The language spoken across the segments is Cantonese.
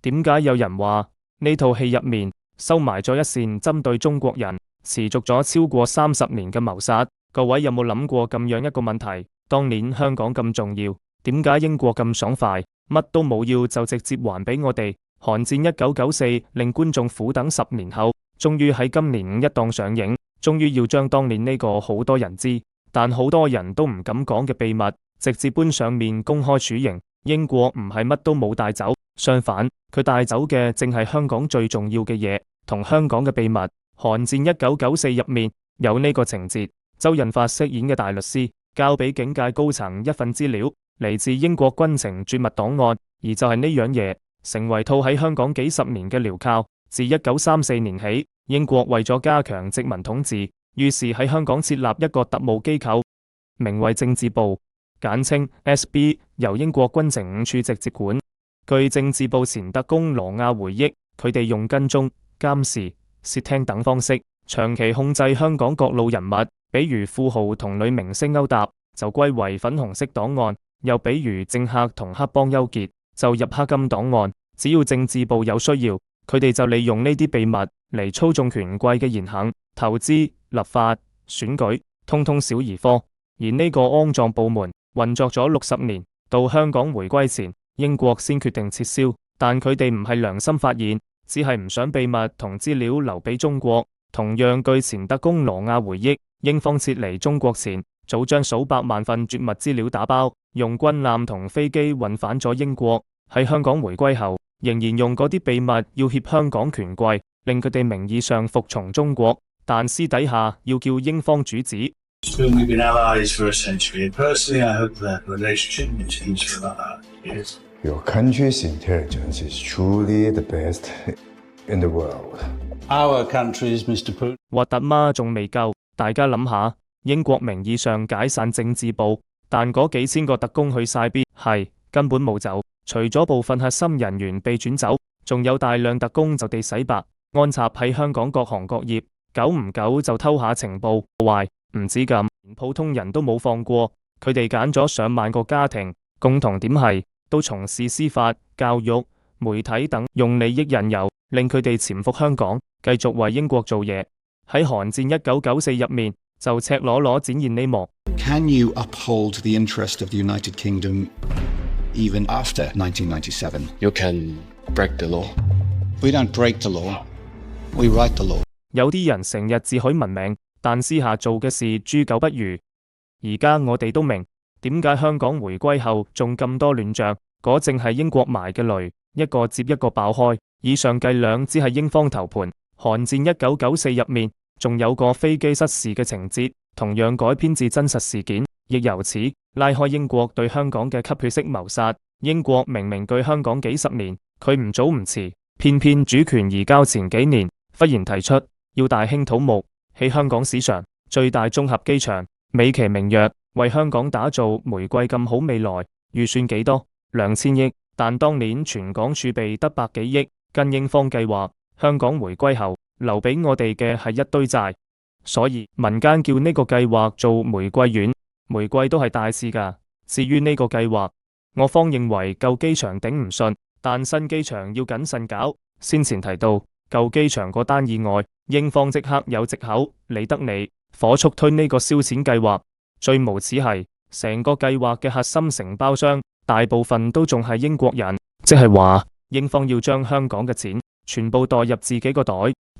點解有人話呢套戲入面收埋咗一線針對中國人持續咗超過30年嘅謀殺？各位有冇諗過咁樣一個問題？當年香港咁重要，點解英國咁爽快，乜都冇要就直接還俾我哋？寒戰1994令觀眾苦等10年後，終於喺今年5一檔上映，終於要將當年呢個好多人知，但好多人都唔敢講嘅秘密，直接搬上面公開處刑。英國唔係乜都冇帶走，相反，佢帶走嘅正係香港最重要嘅嘢，同香港嘅秘密。寒戰1994入面有呢個情節，周潤發飾演嘅大律師交俾警界高層一份資料，嚟自英國軍情絕密檔案，而就係呢樣嘢成為套喺香港幾十年嘅鐐銬。自1934年起，英國為咗加強殖民統治，於是喺香港設立一個特務機構，名為政治部，簡稱 SB， 由英國軍情5處直接管。據政治部前特工羅亞回憶，佢哋用跟蹤、監視、竊聽等方式，長期控制香港各路人物，比如富豪同女明星勾搭，就歸為粉紅色檔案；又比如政客同黑幫勾結，就入黑金檔案。只要政治部有需要，佢哋就利用呢啲秘密嚟操縱權貴嘅言行、投資、立法、選舉，通通小兒科。而呢個骯髒部門運作咗60年，到香港回歸前，英國先決定撤銷，但佢哋唔係良心發現，只係唔想秘密同資料留俾中國。同樣，據前特工羅亞回憶，英方撤離中國前，早將數百萬份絕密資料打包，用軍艦同飛機運返咗英國。喺香港回歸後，仍然用嗰啲秘密要挾香港權貴，令佢哋名義上服從中國，但私底下要叫英方主子。We've been allies for a century, and personally, I hope that relationship continues for another years. Your country's intelligence is truly the best in the world. Our country's, Mr. Putin. 核突嗎？仲未夠，大家諗下，英國名義上解散政治部，但嗰幾千個特工去晒邊？係根本冇走，除咗部分核心人員被轉走，仲有大量特工就地洗白，安插喺香港各行各業，久唔久就偷下情報壞。唔止咁，連普通人都冇放過，佢哋揀咗上萬個家庭，共同點係都從事司法、教育、媒體等，用利益引誘，令佢哋潛伏香港，繼續為英國做嘢。喺寒戰1994入面，就赤裸裸展現呢幕。Can you uphold the interest of the United Kingdom even after 1997? You can break the law. We don't break the law. We write the law. 有啲人成日自詡聞名，但私下做嘅事豬狗不如。而家我哋都明點解香港回歸後仲咁多亂象，嗰正係英國埋嘅雷，一個接一個爆開。以上計兩只係英方頭盤。寒戰1994入面仲有個飛機失事嘅情節，同樣改編自真實事件，亦由此拉開英國對香港嘅吸血式謀殺。英國明明據香港幾十年，佢唔早唔遲，偏偏主權移交前幾年忽然提出要大興土木，喺香港史上最大綜合機場，美其名曰為香港打造玫瑰咁好未來，預算幾多？2000億，但當年全港儲備得100幾億，跟英方計劃，香港回歸後留俾我哋嘅係一堆債，所以民間叫呢個計劃做玫瑰園，玫瑰都係大事㗎。至於呢個計劃，我方認為舊機場頂唔順，但新機場要謹慎搞。先前提到舊機場嗰單意外，英方即刻有藉口，理得你，火速推呢個燒錢計劃。最無恥係，成個計劃嘅核心承包商大部分都仲係英國人，即係話英方要將香港嘅錢全部代入自己個袋。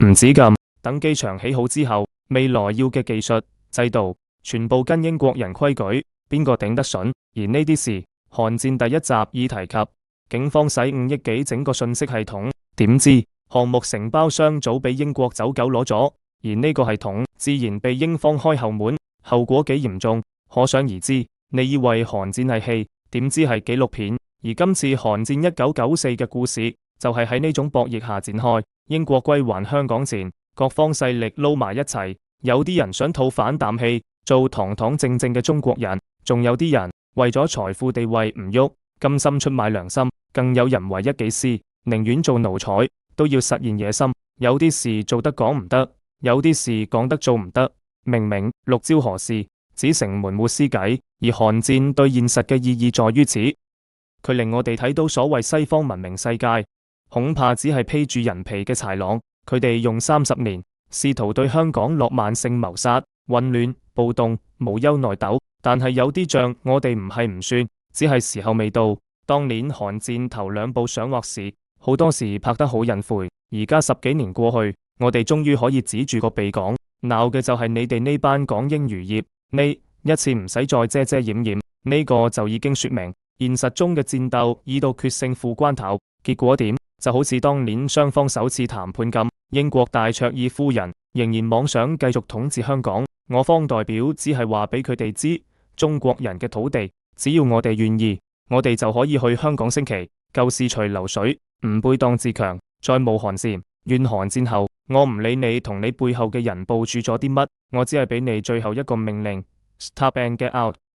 唔止咁，等機場起好之後，未來要嘅技術、制度全部跟英國人規矩，邊個頂得順？而呢啲事，寒戰第一集已提及，警方使5億幾整個信息系統，點知項目承包商早俾英國走狗攞咗，而呢個系統自然被英方開後門，後果幾嚴重，可想而知。你以為寒戰係戲，點知係紀錄片。而今次寒戰1994嘅故事，就係喺呢種博弈下展開。英國歸還香港前，各方勢力撈埋一齊，有啲人想吐反啖氣，做堂堂正正嘅中國人，仲有啲人為咗財富地位唔喐，甘心出賣良心，更有人為一己私，寧願做奴才都要實現野心。有啲事做得講唔得，有啲事講得做唔得。明明六朝何事，只城門沒屍計。而寒戰對現實嘅意義在於此，佢令我哋睇到所謂西方文明世界恐怕只係披住人皮嘅豺狼。佢哋用30年試圖對香港落慢性謀殺、混亂、暴動、無憂內鬥，但係有啲仗我哋唔係唔算，只係時候未到。當年韓戰頭2部上畫時，好多時拍得好隱晦。而家10幾年過去，我哋終於可以指住個鼻講，鬧嘅就係你哋呢班港英餘孽。呢一次唔使再遮遮掩掩，呢個就已經說明現實中嘅戰鬥已到決勝負關頭。結果點？就好似當年雙方首次談判咁，英國戴卓爾夫人仍然妄想繼續統治香港，我方代表只係話俾佢哋知，中國人嘅土地，只要我哋願意，我哋就可以去香港升旗。舊事隨流水，吾輩當自強，再無寒蟬。願韓戰後，我唔理你同你背後嘅人部署咗啲乜，我只係俾你最後一個命令 ：Stop and get out。